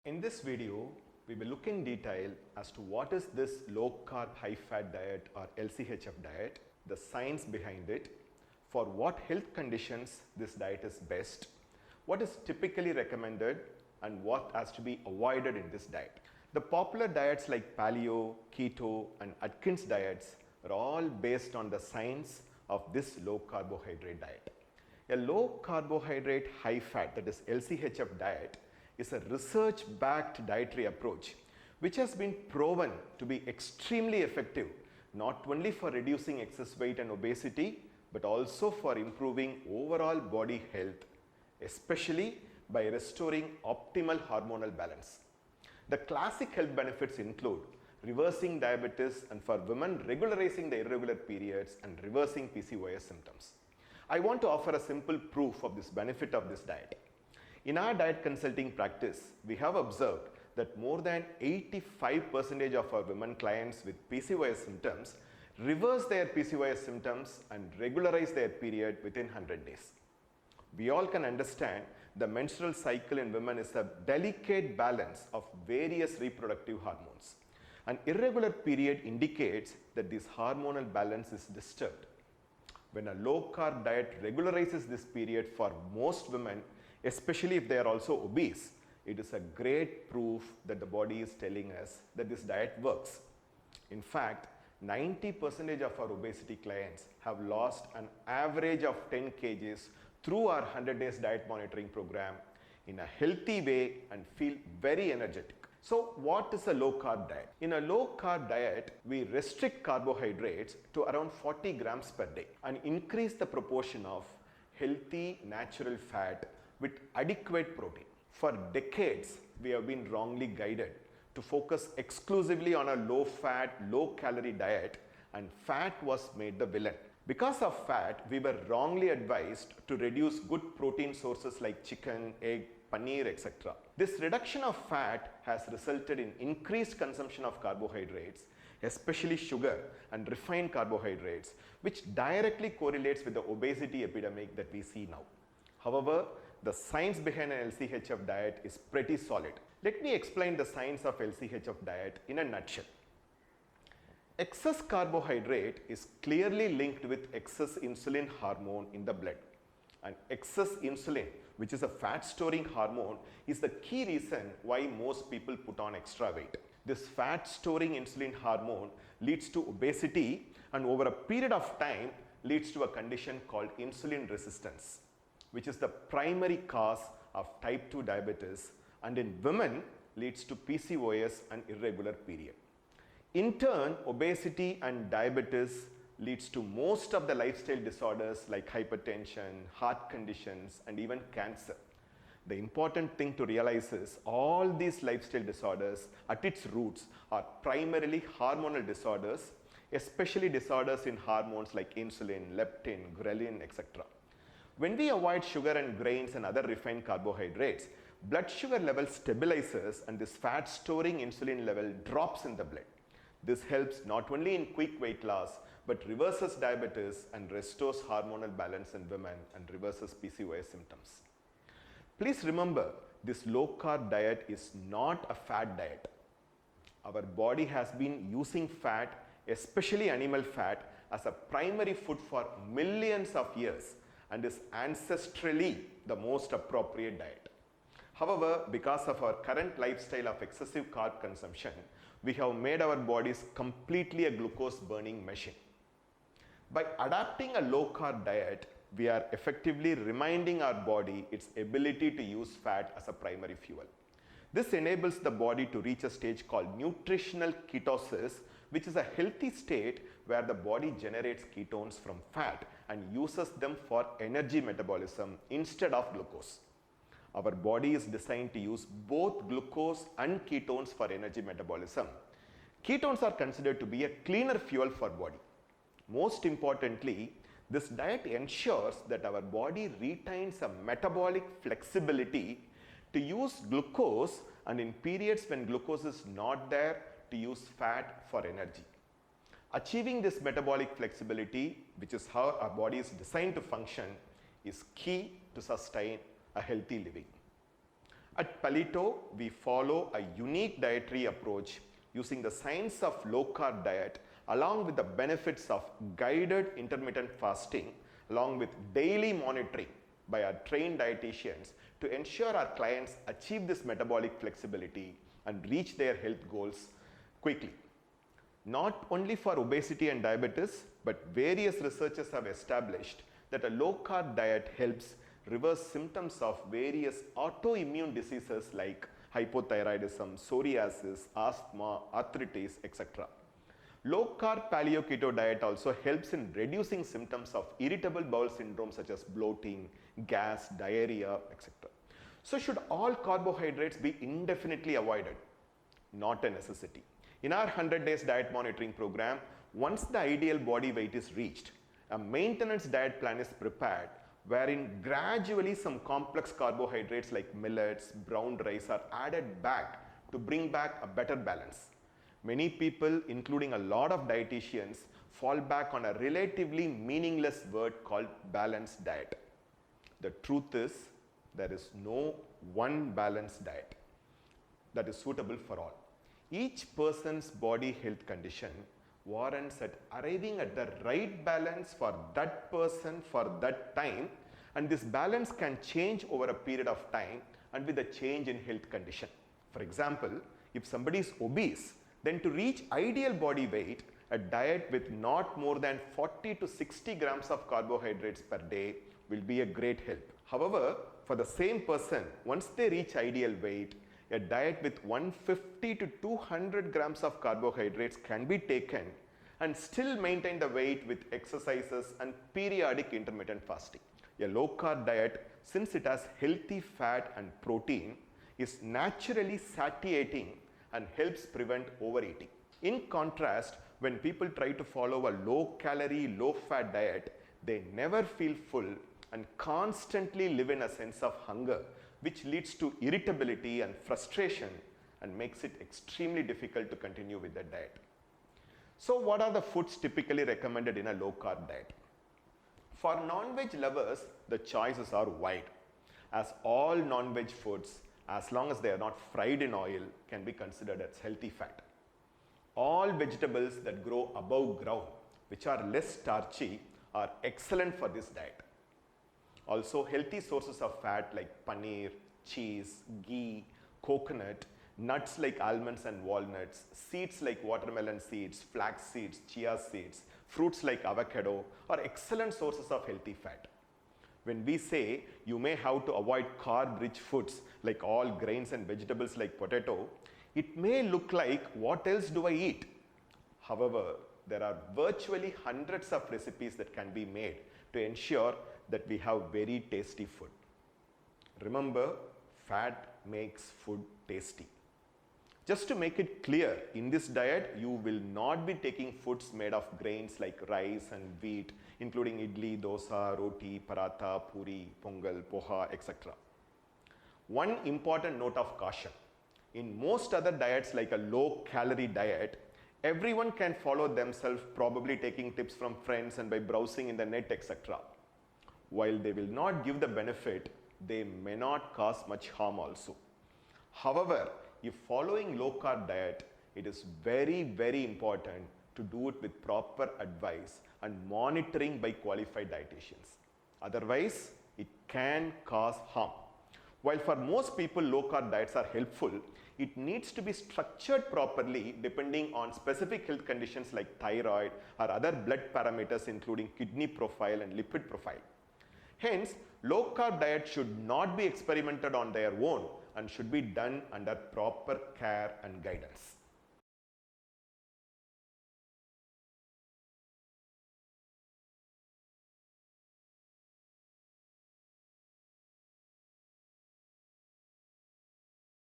In this video, we will look in detail as to what is this low carb high fat diet or LCHF diet, the science behind it, for what health conditions this diet is best, what is typically recommended and what has to be avoided in this diet. The popular diets like paleo, keto and Atkins diets are all based on the science of this low carbohydrate diet. A low carbohydrate high fat, that is LCHF diet, is a research-backed dietary approach which has been proven to be extremely effective not only for reducing excess weight and obesity but also for improving overall body health, especially by restoring optimal hormonal balance. The classic health benefits include reversing diabetes and for women regularizing the irregular periods and reversing PCOS symptoms. I want to offer a simple proof of this benefit of this diet. In our diet consulting practice, we have observed that more than 85% of our women clients with PCOS symptoms reverse their PCOS symptoms and regularize their period within 100 days. We all can understand the menstrual cycle in women is a delicate balance of various reproductive hormones. An irregular period indicates that this hormonal balance is disturbed. When a low carb diet regularizes this period for most women, especially if they are also obese, it is a great proof that the body is telling us that this diet works. In fact, 90% of our obesity clients have lost an average of 10 kgs through our 100 days diet monitoring program in a healthy way and feel very energetic. So what is a low carb diet? In a low carb diet, we restrict carbohydrates to around 40 grams per day and increase the proportion of healthy natural fat with adequate protein. For decades, we have been wrongly guided to focus exclusively on a low fat, low calorie diet and fat was made the villain. Because of fat, we were wrongly advised to reduce good protein sources like chicken, egg, paneer, etc. This reduction of fat has resulted in increased consumption of carbohydrates, especially sugar and refined carbohydrates, which directly correlates with the obesity epidemic that we see now. However, the science behind an LCHF diet is pretty solid. Let me explain the science of LCHF diet in a nutshell. Excess carbohydrate is clearly linked with excess insulin hormone in the blood. And excess insulin, which is a fat storing hormone, is the key reason why most people put on extra weight. This fat storing insulin hormone leads to obesity and over a period of time leads to a condition called insulin resistance, which is the primary cause of type 2 diabetes and in women leads to PCOS and irregular period. In turn, obesity and diabetes leads to most of the lifestyle disorders like hypertension, heart conditions and even cancer. The important thing to realize is all these lifestyle disorders at its roots are primarily hormonal disorders, especially disorders in hormones like insulin, leptin, ghrelin, etc. When we avoid sugar and grains and other refined carbohydrates, blood sugar level stabilizes and this fat storing insulin level drops in the blood. This helps not only in quick weight loss but reverses diabetes and restores hormonal balance in women and reverses PCOS symptoms. Please remember, this low carb diet is not a fat diet. Our body has been using fat, especially animal fat, as a primary food for millions of years and is ancestrally the most appropriate diet. However, because of our current lifestyle of excessive carb consumption, we have made our bodies completely a glucose burning machine. By adapting a low carb diet, we are effectively reminding our body its ability to use fat as a primary fuel. This enables the body to reach a stage called nutritional ketosis, which is a healthy state where the body generates ketones from fat and uses them for energy metabolism instead of glucose. Our body is designed to use both glucose and ketones for energy metabolism. Ketones are considered to be a cleaner fuel for body. Most importantly, this diet ensures that our body retains a metabolic flexibility to use glucose and in periods when glucose is not there, to use fat for energy. Achieving this metabolic flexibility, which is how our body is designed to function, is key to sustain a healthy living. At Palito, we follow a unique dietary approach using the science of low carb diet along with the benefits of guided intermittent fasting along with daily monitoring by our trained dietitians to ensure our clients achieve this metabolic flexibility and reach their health goals quickly. Not only for obesity and diabetes, but various researchers have established that a low carb diet helps reverse symptoms of various autoimmune diseases like hypothyroidism, psoriasis, asthma, arthritis, etc. Low carb paleo keto diet also helps in reducing symptoms of irritable bowel syndrome such as bloating, gas, diarrhea, etc. So should all carbohydrates be indefinitely avoided? Not a necessity. In our 100 days diet monitoring program, once the ideal body weight is reached, a maintenance diet plan is prepared wherein gradually some complex carbohydrates like millets, brown rice are added back to bring back a better balance. Many people, including a lot of dietitians, fall back on a relatively meaningless word called balanced diet. The truth is, there is no one balanced diet that is suitable for all. Each person's body health condition warrants at arriving at the right balance for that person for that time, and this balance can change over a period of time and with a change in health condition. For example, if somebody is obese, then to reach ideal body weight, a diet with not more than 40 to 60 grams of carbohydrates per day will be a great help. However, for the same person, once they reach ideal weight, a diet with 150 to 200 grams of carbohydrates can be taken and still maintain the weight with exercises and periodic intermittent fasting. A low carb diet, since it has healthy fat and protein, is naturally satiating and helps prevent overeating. In contrast, when people try to follow a low calorie, low fat diet, they never feel full and constantly live in a sense of hunger, which leads to irritability and frustration and makes it extremely difficult to continue with the diet. So what are the foods typically recommended in a low carb diet? For non-veg lovers, the choices are wide, as all non-veg foods, as long as they are not fried in oil, can be considered as healthy fat. All vegetables that grow above ground, which are less starchy, are excellent for this diet. Also, healthy sources of fat like paneer, cheese, ghee, coconut, nuts like almonds and walnuts, seeds like watermelon seeds, flax seeds, chia seeds, fruits like avocado are excellent sources of healthy fat. When we say you may have to avoid carb-rich foods like all grains and vegetables like potato, it may look like what else do I eat? However, there are virtually hundreds of recipes that can be made to ensure that we have very tasty food. Remember, fat makes food tasty. Just to make it clear, in this diet, you will not be taking foods made of grains like rice and wheat, including idli, dosa, roti, paratha, puri, pongal, poha, etc. One important note of caution. In most other diets like a low-calorie diet, everyone can follow themselves, probably taking tips from friends and by browsing in the net, etc. While they will not give the benefit, they may not cause much harm also. However, if following low carb diet, it is very, very important to do it with proper advice and monitoring by qualified dietitians. Otherwise, it can cause harm. While for most people low carb diets are helpful, it needs to be structured properly depending on specific health conditions like thyroid or other blood parameters including kidney profile and lipid profile. Hence, low carb diet should not be experimented on their own and should be done under proper care and guidance.